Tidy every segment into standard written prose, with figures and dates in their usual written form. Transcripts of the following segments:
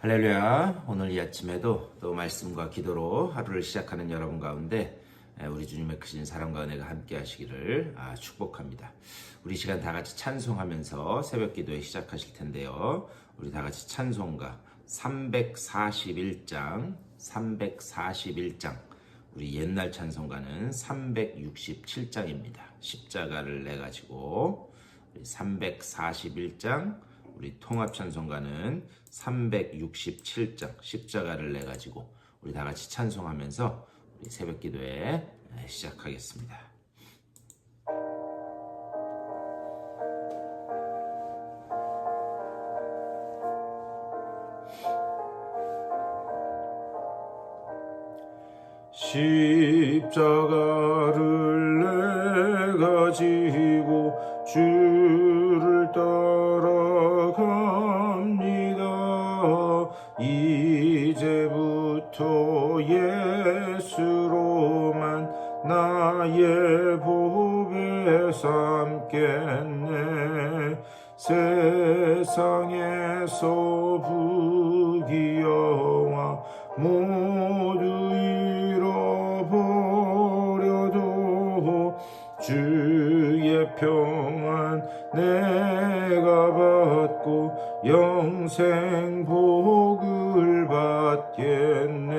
할렐루야. 오늘 이 아침에도 또 말씀과 기도로 하루를 시작하는 여러분 가운데 우리 주님의 크신 사랑과 은혜가 함께 하시기를 축복합니다. 우리 시간 다 같이 찬송하면서 새벽 기도에 시작하실 텐데요. 우리 다 같이 찬송가 341장 우리 옛날 찬송가는 367장입니다. 십자가를 내가지고 341장 우리 통합찬송가는 367장 십자가를 내가지고 우리 다 같이 찬송하면서 우리 새벽 기도에 시작하겠습니다. 십자가를 내가지고 주를 따라갑니다. 이제부터 예수로만 나의 보배 삼겠네. 세상에서 부귀영화 모두 잃어버려도 주의 평안 내가 받고 영생 복을 받겠네.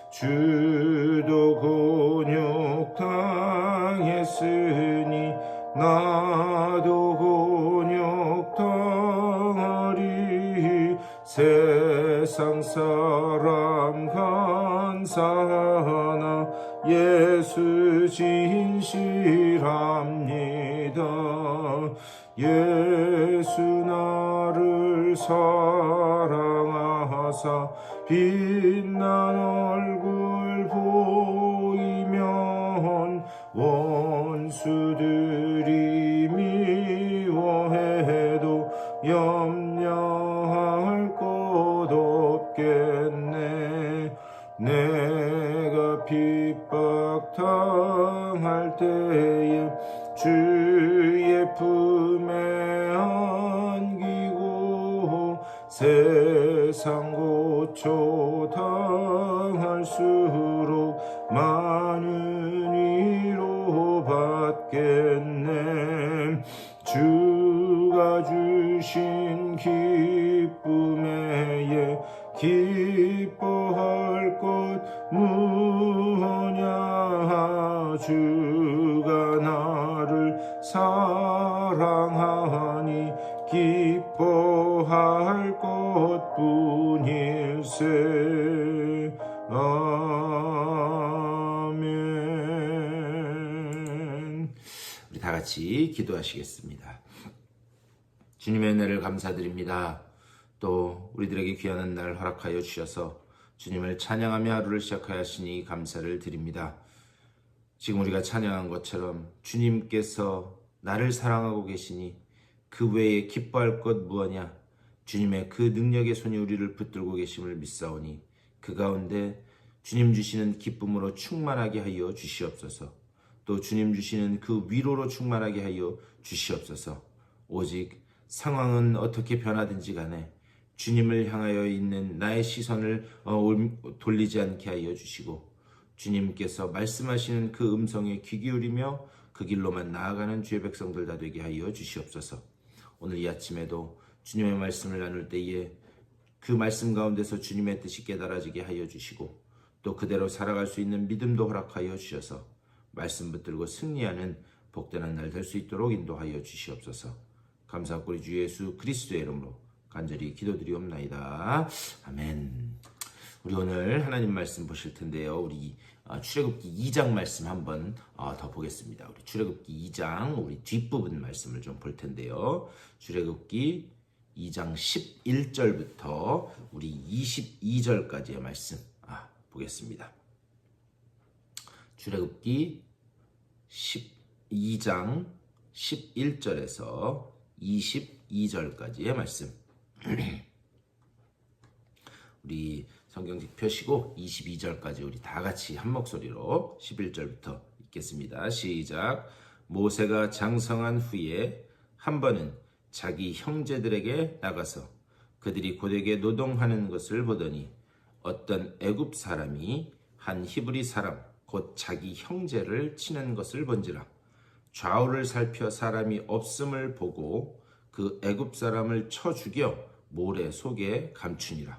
주도 곤욕 당했으니 나도 곤욕 당하리. 세상 사람 간사하나 예수 진실합니다. 예수 나를 사랑하사 빛난 얼굴 보이면 원수들이 미워해도 염려할 것 없겠네. 내가 핍박당할 때에 주의 품에 안기고 세상 고초 당할수록 많은 위로 받겠네. 주가 주신 기쁨에 기뻐할 것 무엇냐. 주가 나를 사랑하니 기뻐할 것뿐일세. 아멘. 우리 다 같이 기도하시겠습니다. 주님의 은혜를 감사드립니다. 또 우리들에게 귀한 날 허락하여 주셔서 주님을 찬양하며 하루를 시작하여 하시니 감사를 드립니다. 지금 우리가 찬양한 것처럼 주님께서 나를 사랑하고 계시니 그 외에 기뻐할 것 무엇냐. 주님의 그 능력의 손이 우리를 붙들고 계심을 믿사오니 그 가운데 주님 주시는 기쁨으로 충만하게 하여 주시옵소서. 또 주님 주시는 그 위로로 충만하게 하여 주시옵소서. 오직 상황은 어떻게 변하든지 간에 주님을 향하여 있는 나의 시선을 돌리지 않게 하여 주시고 주님께서 말씀하시는 그 음성에 귀 기울이며 그 길로만 나아가는 주의 백성들 다 되게 하여 주시옵소서. 오늘 이 아침에도 주님의 말씀을 나눌 때에 그 말씀 가운데서 주님의 뜻이 깨달아지게 하여 주시고 또 그대로 살아갈 수 있는 믿음도 허락하여 주셔서 말씀 붙들고 승리하는 복되는 날 될 수 있도록 인도하여 주시옵소서. 감사하고 우리 주 예수 그리스도의 이름으로 간절히 기도드리옵나이다. 아멘. 우리 오늘 하나님 말씀 보실 텐데요. 우리 출애굽기 2장 말씀 한번 더 보겠습니다. 우리 출애굽기 2장 우리 뒷부분 말씀을 좀 볼 텐데요. 출애굽기 2장 11절부터 우리 22절까지의 말씀 보겠습니다. 출애굽기 12장 11절에서 22절까지의 말씀. 우리 성경책 펴시고 22절까지 우리 다 같이 한 목소리로 11절부터 읽겠습니다. 시작. 모세가 장성한 후에 한 번은 자기 형제들에게 나가서 그들이 고되게 노동하는 것을 보더니 어떤 애굽 사람이 한 히브리 사람 곧 자기 형제를 치는 것을 본지라. 좌우를 살펴 사람이 없음을 보고 그 애굽 사람을 쳐 죽여 모래 속에 감추니라.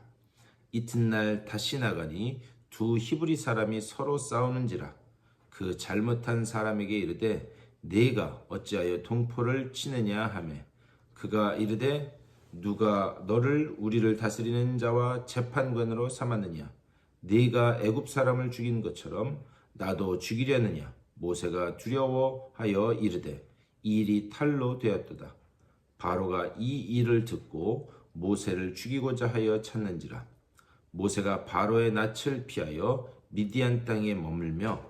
이튿날 다시 나가니 두 히브리 사람이 서로 싸우는지라. 그 잘못한 사람에게 이르되 네가 어찌하여 동포를 치느냐 하매 그가 이르되 누가 너를 우리를 다스리는 자와 재판관으로 삼았느냐? 네가 애굽 사람을 죽인 것처럼 나도 죽이려느냐? 모세가 두려워하여 이르되 이 일이 탈로 되었도다. 바로가 이 일을 듣고 모세를 죽이고자 하여 찾는지라. 모세가 바로의 낯을 피하여 미디안 땅에 머물며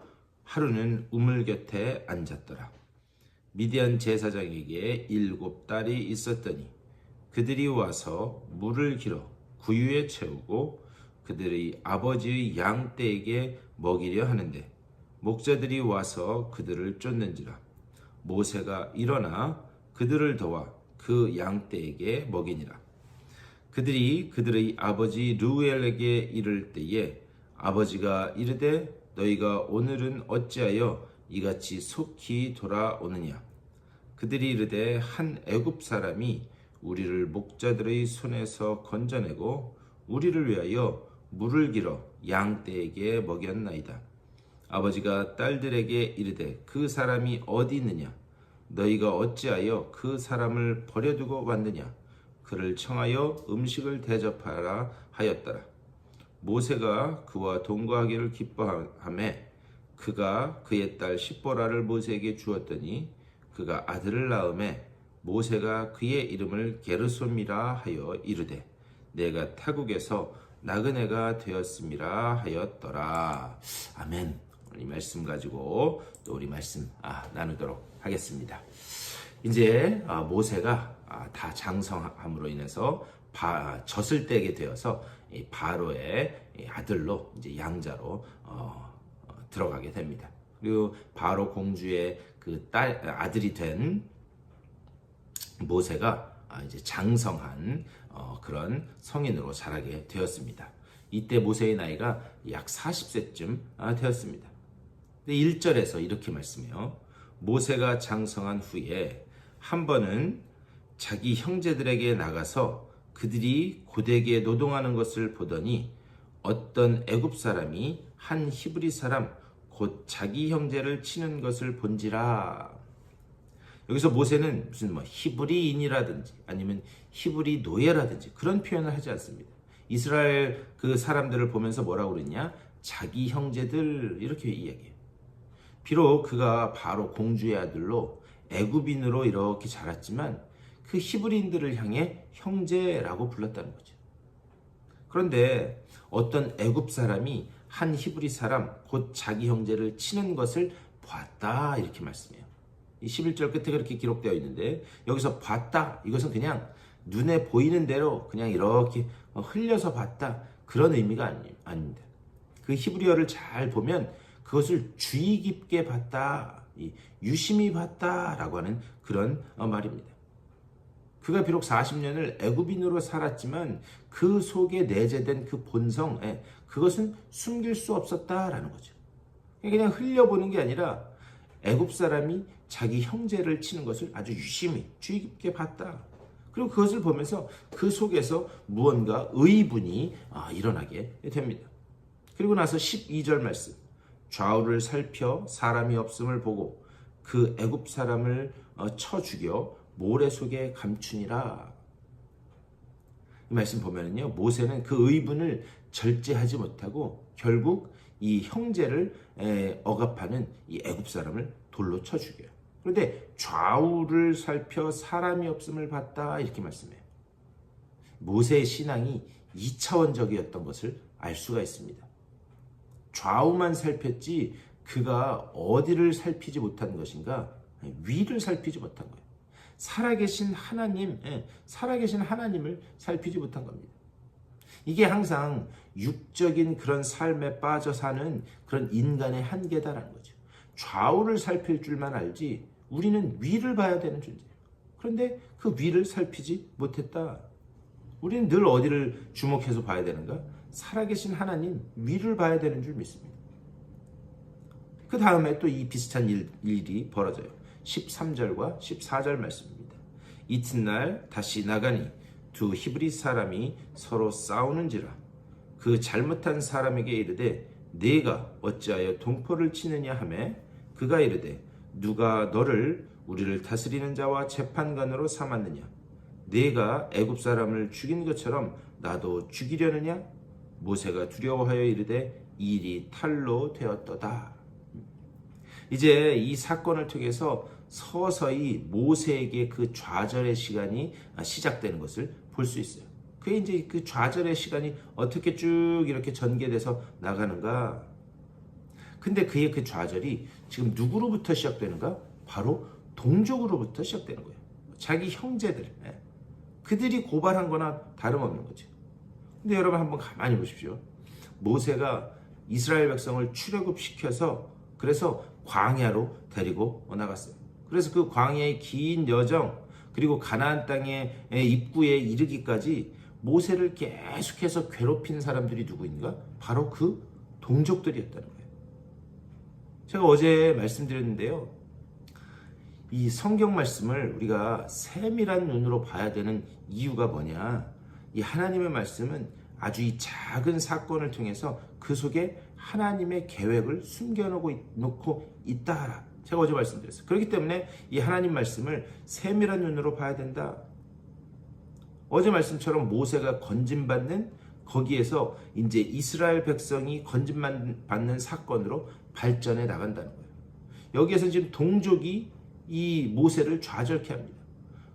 하루는 우물 곁에 앉았더라. 미디안 제사장에게 7딸이 있었더니 그들이 와서 물을 길어 구유에 채우고 그들의 아버지의 양떼에게 먹이려 하는데 목자들이 와서 그들을 쫓는지라. 모세가 일어나 그들을 도와 그 양떼에게 먹이니라. 그들이 그들의 아버지 르우엘에게 이를 때에 아버지가 이르되 너희가 오늘은 어찌하여 이같이 속히 돌아오느냐? 그들이 이르되 한 애굽 사람이 우리를 목자들의 손에서 건져내고 우리를 위하여 물을 길어 양떼에게 먹였나이다. 아버지가 딸들에게 이르되 그 사람이 어디 있느냐? 너희가 어찌하여 그 사람을 버려두고 왔느냐? 그를 청하여 음식을 대접하라 하였더라. 모세가 그와 동거하기를 기뻐하매 그가 그의 딸 십보라를 모세에게 주었더니 그가 아들을 낳음에 모세가 그의 이름을 게르솜이라 하여 이르되 내가 타국에서 나그네가 되었음이라 하였더라. 아멘. 이 말씀 가지고 또 우리 말씀 나누도록 하겠습니다. 이제 모세가 다 장성함으로 인해서 젖을 떼게 되어서 바로의 아들로 이제 양자로 들어가게 됩니다. 그리고 바로 공주의 그 아들이 된 모세가 이제 장성한 그런 성인으로 자라게 되었습니다. 이때 모세의 나이가 약 40세쯤 되었습니다. 1절에서 이렇게 말씀해요. 모세가 장성한 후에 한 번은 자기 형제들에게 나가서 그들이 고되게 노동하는 것을 보더니 어떤 애굽 사람이 한 히브리 사람 곧 자기 형제를 치는 것을 본지라. 여기서 모세는 무슨 히브리인이라든지 아니면 히브리 노예라든지 그런 표현을 하지 않습니다. 이스라엘 그 사람들을 보면서 뭐라고 그랬냐? 자기 형제들 이렇게 이야기해요. 비록 그가 바로 공주의 아들로 애굽인으로 이렇게 자랐지만 그 히브리인들을 향해 형제라고 불렀다는 거죠. 그런데 어떤 애굽 사람이 한 히브리 사람 곧 자기 형제를 치는 것을 봤다 이렇게 말씀해요. 이 11절 끝에 그렇게 기록되어 있는데 여기서 봤다 이것은 그냥 눈에 보이는 대로 그냥 이렇게 흘려서 봤다 그런 의미가 아닙니다. 그 히브리어를 잘 보면 그것을 주의 깊게 봤다, 유심히 봤다라고 하는 그런 말입니다. 그가 비록 40년을 애굽인으로 살았지만 그 속에 내재된 그 본성, 그것은 숨길 수 없었다라는 거죠. 그냥 흘려보는 게 아니라 애굽 사람이 자기 형제를 치는 것을 아주 유심히 주의 깊게 봤다. 그리고 그것을 보면서 그 속에서 무언가 의분이 일어나게 됩니다. 그리고 나서 12절 말씀. 좌우를 살펴 사람이 없음을 보고 그 애굽 사람을 쳐 죽여 모래 속에 감추니라. 이 말씀 보면은요, 모세는 그 의분을 절제하지 못하고 결국 이 형제를 억압하는 이 애굽 사람을 돌로 쳐 죽여요. 그런데 좌우를 살펴 사람이 없음을 봤다 이렇게 말씀해요. 모세의 신앙이 2차원적이었던 것을 알 수가 있습니다. 좌우만 살폈지 그가 어디를 살피지 못한 것인가? 위를 살피지 못한 거예요. 살아계신 하나님을 살피지 못한 겁니다. 이게 항상 육적인 그런 삶에 빠져 사는 그런 인간의 한계다라는 거죠. 좌우를 살필 줄만 알지 우리는 위를 봐야 되는 존재예요. 그런데 그 위를 살피지 못했다. 우리는 늘 어디를 주목해서 봐야 되는가? 살아계신 하나님 위를 봐야 되는 줄 믿습니다. 그 다음에 또 이 비슷한 일이 벌어져요. 13절과 14절 말씀입니다. 이튿날 다시 나가니 두 히브리 사람이 서로 싸우는지라. 그 잘못한 사람에게 이르되 네가 어찌하여 동포를 치느냐 하매 그가 이르되 누가 너를 우리를 다스리는 자와 재판관으로 삼았느냐? 네가 애굽 사람을 죽인 것처럼 나도 죽이려느냐? 모세가 두려워하여 이르되 이 일이 탈로 되었도다. 이제 이 사건을 통해서 서서히 모세에게 그 좌절의 시간이 시작되는 것을 볼 수 있어요. 그게 이제 그 좌절의 시간이 어떻게 쭉 이렇게 전개돼서 나가는가? 근데 그의 그 좌절이 지금 누구로부터 시작되는가? 바로 동족으로부터 시작되는 거예요. 자기 형제들. 그들이 고발한 거나 다름없는 거죠. 근데 여러분 한번 가만히 보십시오. 모세가 이스라엘 백성을 출애굽시켜서 그래서 광야로 데리고 나갔어요. 그래서 그 광야의 긴 여정 그리고 가나안 땅의 입구에 이르기까지 모세를 계속해서 괴롭힌 사람들이 누구인가? 바로 그 동족들이었다는 거예요. 제가 어제 말씀드렸는데요. 이 성경 말씀을 우리가 세밀한 눈으로 봐야 되는 이유가 뭐냐? 이 하나님의 말씀은 아주 이 작은 사건을 통해서 그 속에 하나님의 계획을 숨겨놓고 있다. 제가 어제 말씀드렸어요. 그렇기 때문에 이 하나님 말씀을 세밀한 눈으로 봐야 된다. 어제 말씀처럼 모세가 건짐받는 거기에서 이제 이스라엘 백성이 건짐받는 사건으로 발전해 나간다는 거예요. 여기에서 지금 동족이 이 모세를 좌절케 합니다.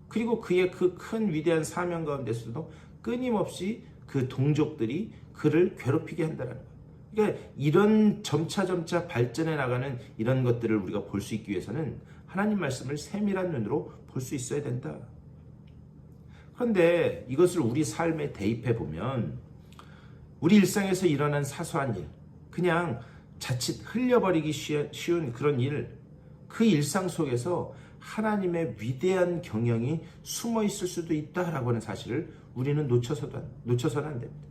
그리고 그의 그 큰 위대한 사명 가운데서도 끊임없이 그 동족들이 그를 괴롭히게 한다는 거예요. 그러니까 이런 점차 발전해 나가는 이런 것들을 우리가 볼 수 있기 위해서는 하나님 말씀을 세밀한 눈으로 볼 수 있어야 된다. 그런데 이것을 우리 삶에 대입해 보면 우리 일상에서 일어난 사소한 일, 그냥 자칫 흘려버리기 쉬운 그런 일, 그 일상 속에서 하나님의 위대한 경영이 숨어 있을 수도 있다라고 하는 사실을 우리는 놓쳐서는 안 됩니다.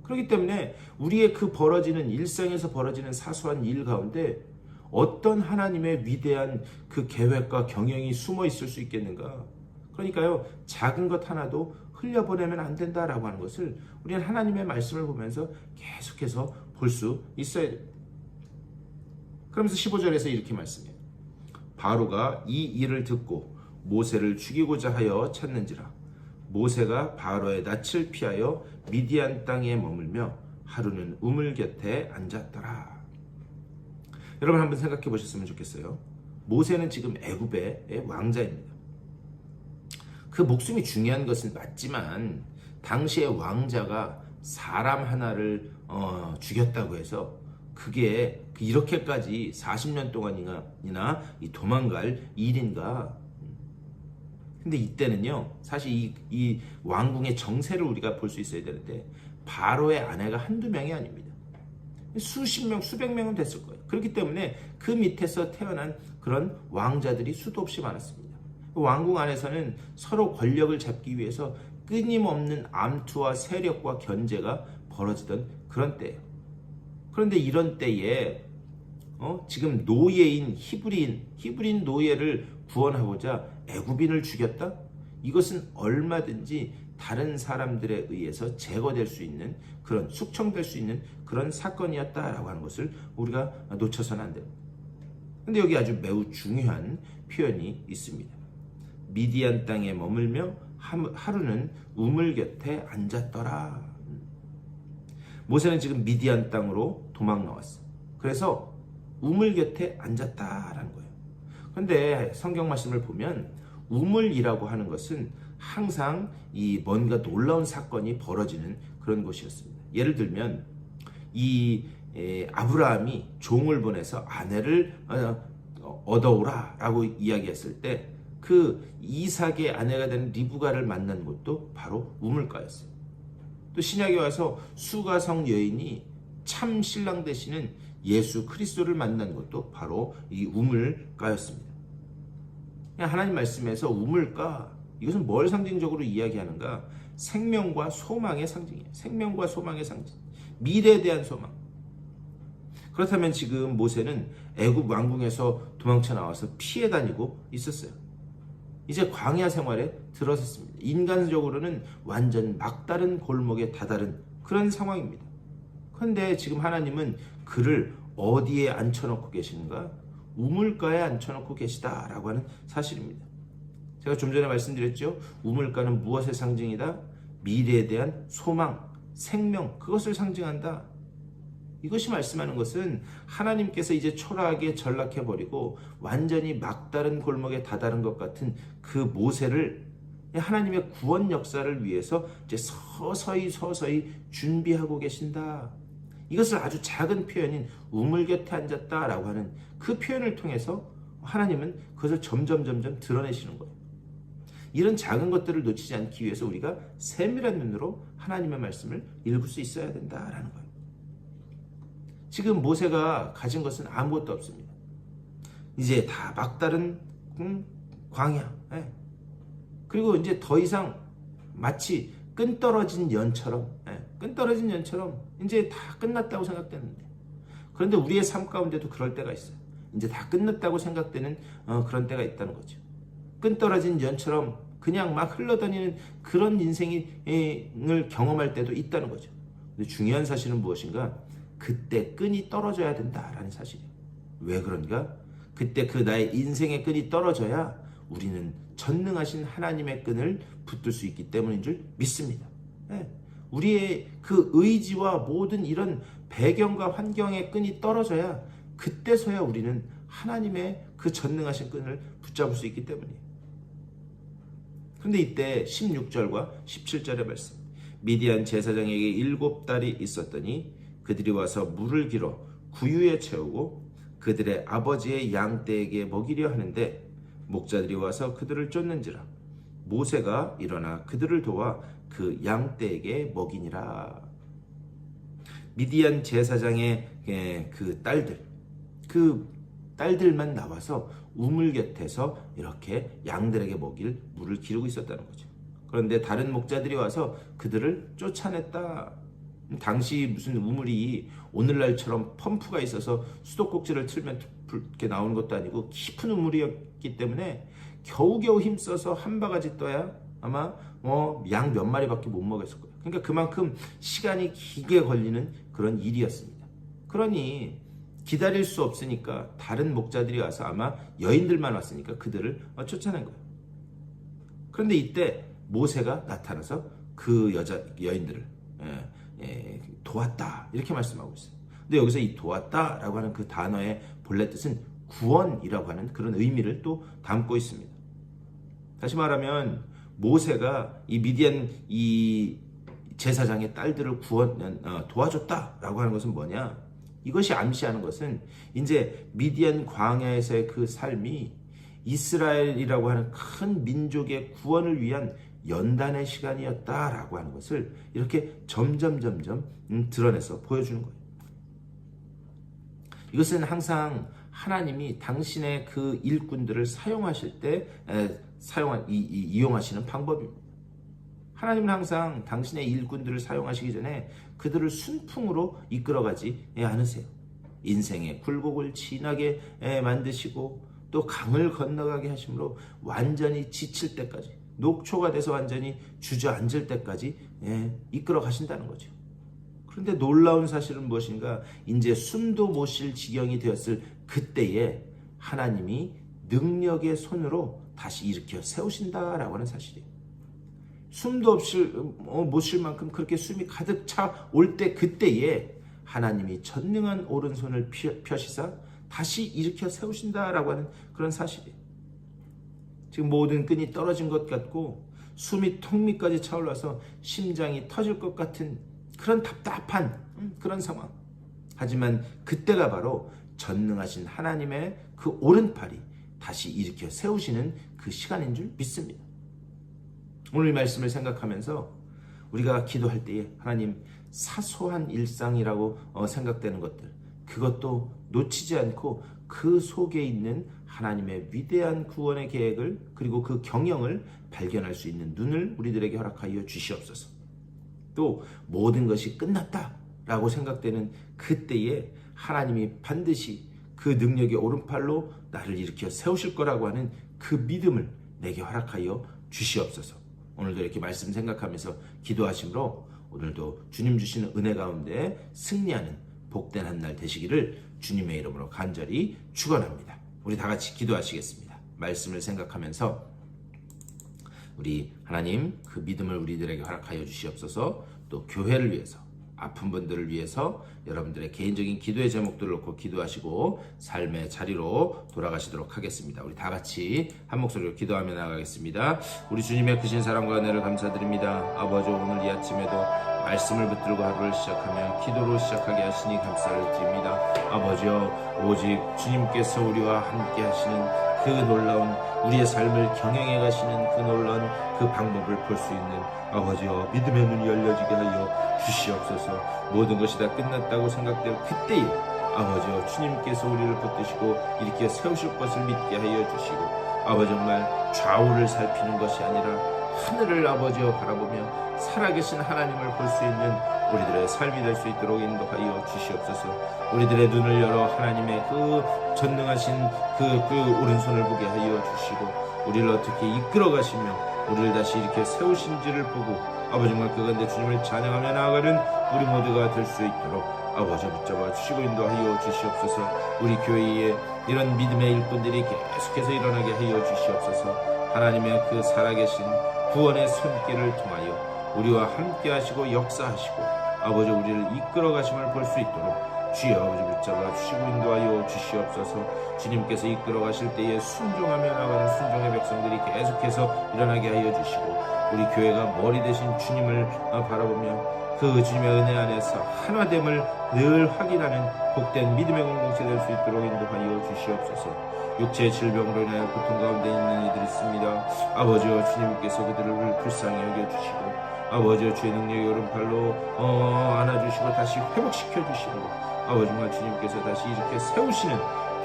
그렇기 때문에 우리의 그 벌어지는 일상에서 벌어지는 사소한 일 가운데 어떤 하나님의 위대한 그 계획과 경영이 숨어 있을 수 있겠는가? 그러니까요, 작은 것 하나도 흘려보내면 안 된다라고 하는 것을 우리는 하나님의 말씀을 보면서 계속해서 볼 수 있어야 됩니다. 그러면서 15절에서 이렇게 말씀해요. 바로가 이 일을 듣고 모세를 죽이고자 하여 찾는지라. 모세가 바로의 낯을 피하여 미디안 땅에 머물며 하루는 우물 곁에 앉았더라. 여러분 한번 생각해 보셨으면 좋겠어요. 모세는 지금 애굽의 왕자입니다. 그 목숨이 중요한 것은 맞지만 당시의 왕자가 사람 하나를 죽였다고 해서 그게 이렇게까지 40년 동안이나 도망갈 일인가? 근데 이때는요, 사실 이 왕궁의 정세를 우리가 볼 수 있어야 되는데 바로의 아내가 한두 명이 아닙니다. 수십 명, 수백 명은 됐을 거예요. 그렇기 때문에 그 밑에서 태어난 그런 왕자들이 수도 없이 많았습니다. 왕궁 안에서는 서로 권력을 잡기 위해서 끊임없는 암투와 세력과 견제가 벌어지던 그런 때예요. 그런데 이런 때에 지금 노예인 히브리인 노예를 구원하고자 애굽인을 죽였다? 이것은 얼마든지 다른 사람들에 의해서 제거될 수 있는 그런 숙청될 수 있는 그런 사건이었다라고 하는 것을 우리가 놓쳐서는 안 됩니다. 그런데 여기 아주 매우 중요한 표현이 있습니다. 미디안 땅에 머물며 하루는 우물 곁에 앉았더라. 모세는 지금 미디안 땅으로 도망 나왔어. 그래서 우물 곁에 앉았다라는 거예요. 그런데 성경 말씀을 보면 우물이라고 하는 것은 항상 이 뭔가 놀라운 사건이 벌어지는 그런 곳이었습니다. 예를 들면 이 아브라함이 종을 보내서 아내를 얻어오라라고 이야기했을 때 그 이삭의 아내가 되는 리브가를 만난 곳도 바로 우물가였어요. 또 신약에 와서 수가성 여인이 참 신랑 되시는 예수 그리스도를 만난 것도 바로 이 우물가였습니다. 하나님 말씀에서 우물가, 이것은 뭘 상징적으로 이야기하는가? 생명과 소망의 상징이에요. 생명과 소망의 상징. 미래에 대한 소망. 그렇다면 지금 모세는 애굽 왕궁에서 도망쳐 나와서 피해 다니고 있었어요. 이제 광야 생활에 들어섰습니다. 인간적으로는 완전 막다른 골목에 다다른 그런 상황입니다. 그런데 지금 하나님은 그를 어디에 앉혀놓고 계시는가? 우물가에 앉혀놓고 계시다라고 하는 사실입니다. 제가 좀 전에 말씀드렸죠. 우물가는 무엇의 상징이다? 미래에 대한 소망, 생명, 그것을 상징한다. 이것이 말씀하는 것은 하나님께서 이제 초라하게 전락해버리고 완전히 막다른 골목에 다다른 것 같은 그 모세를 하나님의 구원 역사를 위해서 이제 서서히 준비하고 계신다. 이것을 아주 작은 표현인 우물 곁에 앉았다라고 하는 그 표현을 통해서 하나님은 그것을 점점 드러내시는 거예요. 이런 작은 것들을 놓치지 않기 위해서 우리가 세밀한 눈으로 하나님의 말씀을 읽을 수 있어야 된다라는 거예요. 지금 모세가 가진 것은 아무것도 없습니다. 이제 다 막다른 광야. 그리고 이제 더 이상 마치 끈떨어진 연처럼 이제 다 끝났다고 생각되는데, 그런데 우리의 삶 가운데도 그럴 때가 있어요. 이제 다 끝났다고 생각되는 그런 때가 있다는 거죠. 끈떨어진 연처럼 그냥 막 흘러다니는 그런 인생을 경험할 때도 있다는 거죠. 근데 중요한 사실은 무엇인가? 그때 끈이 떨어져야 된다라는 사실이에요. 왜 그런가? 그때 그 나의 인생의 끈이 떨어져야 우리는 전능하신 하나님의 끈을 붙들 수 있기 때문인 줄 믿습니다. 우리의 그 의지와 모든 이런 배경과 환경의 끈이 떨어져야 그때서야 우리는 하나님의 그 전능하신 끈을 붙잡을 수 있기 때문이에요. 그런데 이때 16절과 17절의 말씀, 미디안 제사장에게 7달이 있었더니 그들이 와서 물을 길어 구유에 채우고 그들의 아버지의 양떼에게 먹이려 하는데 목자들이 와서 그들을 쫓는지라 모세가 일어나 그들을 도와 그 양떼에게 먹이니라. 미디안 제사장의 그 딸들만 나와서 우물 곁에서 이렇게 양들에게 먹일 물을 기르고 있었다는 거죠. 그런데 다른 목자들이 와서 그들을 쫓아냈다. 당시 무슨 우물이 오늘날처럼 펌프가 있어서 수도꼭지를 틀면 이렇게 나오는 것도 아니고 깊은 우물이었기 때문에 겨우겨우 힘써서 한 바가지 떠야 아마 양 몇 마리밖에 못 먹였을 거예요. 그러니까 그만큼 시간이 길게 걸리는 그런 일이었습니다. 그러니 기다릴 수 없으니까 다른 목자들이 와서 아마 여인들만 왔으니까 그들을 쫓아낸 거예요. 그런데 이때 모세가 나타나서 그 여인들을 도왔다 이렇게 말씀하고 있어요. 근데 여기서 이 도왔다라고 하는 그 단어의 본래 뜻은 구원이라고 하는 그런 의미를 또 담고 있습니다. 다시 말하면 모세가 이 미디안 이 제사장의 딸들을 도와줬다라고 하는 것은 뭐냐? 이것이 암시하는 것은 이제 미디안 광야에서의 그 삶이 이스라엘이라고 하는 큰 민족의 구원을 위한 연단의 시간이었다라고 하는 것을 이렇게 점점 드러내서 보여주는 거예요. 이것은 항상 하나님이 당신의 그 일꾼들을 사용하실 때 이용하시는 방법입니다. 하나님은 항상 당신의 일꾼들을 사용하시기 전에 그들을 순풍으로 이끌어가지 않으세요. 인생의 굴곡을 진하게 만드시고 또 강을 건너가게 하심으로 완전히 지칠 때까지, 녹초가 돼서 완전히 주저앉을 때까지 이끌어 가신다는 거죠. 그런데 놀라운 사실은 무엇인가? 이제 숨도 못 쉴 지경이 되었을 그때에 하나님이 능력의 손으로 다시 일으켜 세우신다라고 하는 사실이에요. 숨도 못 쉴 만큼 그렇게 숨이 가득 차 올 때 그때에 하나님이 전능한 오른손을 펴시사 다시 일으켜 세우신다라고 하는 그런 사실이에요. 지금 모든 끈이 떨어진 것 같고 숨이 턱 밑까지 차올라서 심장이 터질 것 같은 그런 답답한 그런 상황. 하지만 그때가 바로 전능하신 하나님의 그 오른팔이 다시 일으켜 세우시는 그 시간인 줄 믿습니다. 오늘 이 말씀을 생각하면서 우리가 기도할 때에 하나님 사소한 일상이라고 생각되는 것들, 그것도 놓치지 않고 그 속에 있는 하나님의 위대한 구원의 계획을 그리고 그 경영을 발견할 수 있는 눈을 우리들에게 허락하여 주시옵소서. 또 모든 것이 끝났다라고 생각되는 그때에 하나님이 반드시 그 능력의 오른팔로 나를 일으켜 세우실 거라고 하는 그 믿음을 내게 허락하여 주시옵소서. 오늘도 이렇게 말씀 생각하면서 기도하심으로 오늘도 주님 주시는 은혜 가운데 승리하는 복된 한 날 되시기를 주님의 이름으로 간절히 축원합니다. 우리 다 같이 기도하시겠습니다. 말씀을 생각하면서 우리 하나님 그 믿음을 우리들에게 허락하여 주시옵소서. 또 교회를 위해서, 아픈 분들을 위해서 여러분들의 개인적인 기도의 제목들을 놓고 기도하시고 삶의 자리로 돌아가시도록 하겠습니다. 우리 다 같이 한 목소리로 기도하며 나가겠습니다. 우리 주님의 크신 사랑과 은혜를 감사드립니다. 아버지, 오늘 이 아침에도 말씀을 붙들고 하루를 시작하며 기도로 시작하게 하시니 감사를 드립니다. 아버지여, 오직 주님께서 우리와 함께 하시는 그 놀라운 우리의 삶을 경영해 가시는 그 놀라운 그 방법을 볼 수 있는 아버지여, 믿음의 눈이 열려지게 하여 주시옵소서. 모든 것이 다 끝났다고 생각될 그때에 아버지여, 주님께서 우리를 붙드시고 일으켜 세우실 것을 믿게 하여 주시고, 아버지 정말 좌우를 살피는 것이 아니라 하늘을 아버지여 바라보며 살아계신 하나님을 볼 수 있는 우리들의 삶이 될 수 있도록 인도하여 주시옵소서. 우리들의 눈을 열어 하나님의 그 전능하신 그 오른손을 보게 하여 주시고, 우리를 어떻게 이끌어 가시며 우리를 다시 이렇게 세우신지를 보고 아버지 정말 그 가운데 주님을 찬양하며 나아가는 우리 모두가 될 수 있도록 아버지 붙잡아 주시고 인도하여 주시옵소서. 우리 교회에 이런 믿음의 일꾼들이 계속해서 일어나게 하여 주시옵소서. 하나님의 그 살아계신 구원의 손길을 통하여 우리와 함께 하시고 역사하시고 아버지 우리를 이끌어 가심을 볼 수 있도록 주여 아버지 붙잡아 주시고 인도하여 주시옵소서. 주님께서 이끌어 가실 때에 순종하며 나가는 순종의 백성들이 계속해서 일어나게 하여 주시고, 우리 교회가 머리 대신 주님을 바라보며 그 주님의 은혜 안에서 하나됨을 늘 확인하는 복된 믿음의 공동체 될 수 있도록 인도하여 주시옵소서. 육체의 질병으로 인하여 고통 가운데 있는 이들이 있습니다. 아버지여, 주님께서 그들을 불쌍히 여겨주시고 아버지여, 주의 능력의 오른팔로 안아주시고 다시 회복시켜 주시고 아버지 정말 주님께서 다시 이렇게 세우시는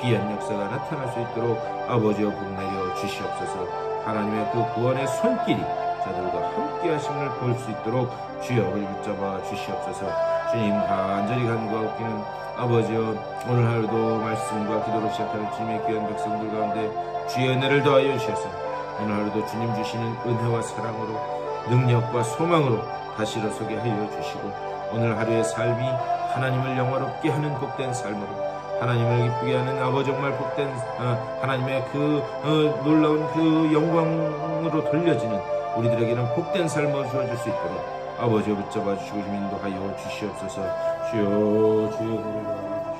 귀한 역사가 나타날 수 있도록 아버지여 복 내려 주시옵소서. 하나님의 그 구원의 손길이 자들과 함께 하심을 볼 수 있도록 주여 우리 붙잡아 주시옵소서. 주님 간절히 간구하옵기는 아버지여, 오늘 하루도 말씀과 기도로 시작하는 주님의 귀한 백성들 가운데 주의 은혜를 더하여 주셔서 오늘 하루도 주님 주시는 은혜와 사랑으로 능력과 소망으로 다시 일어서게 하여 주시고, 오늘 하루의 삶이 하나님을 영화롭게 하는 복된 삶으로 하나님을 기쁘게 하는 아버지 정말 복된 하나님의 그 놀라운 그 영광으로 돌려지는 우리들에게는 복된 삶을 주어줄 수 있도록 아버지여 붙잡아 주시고 좀 인도하여 주시옵소서. 주여 주의 은혜를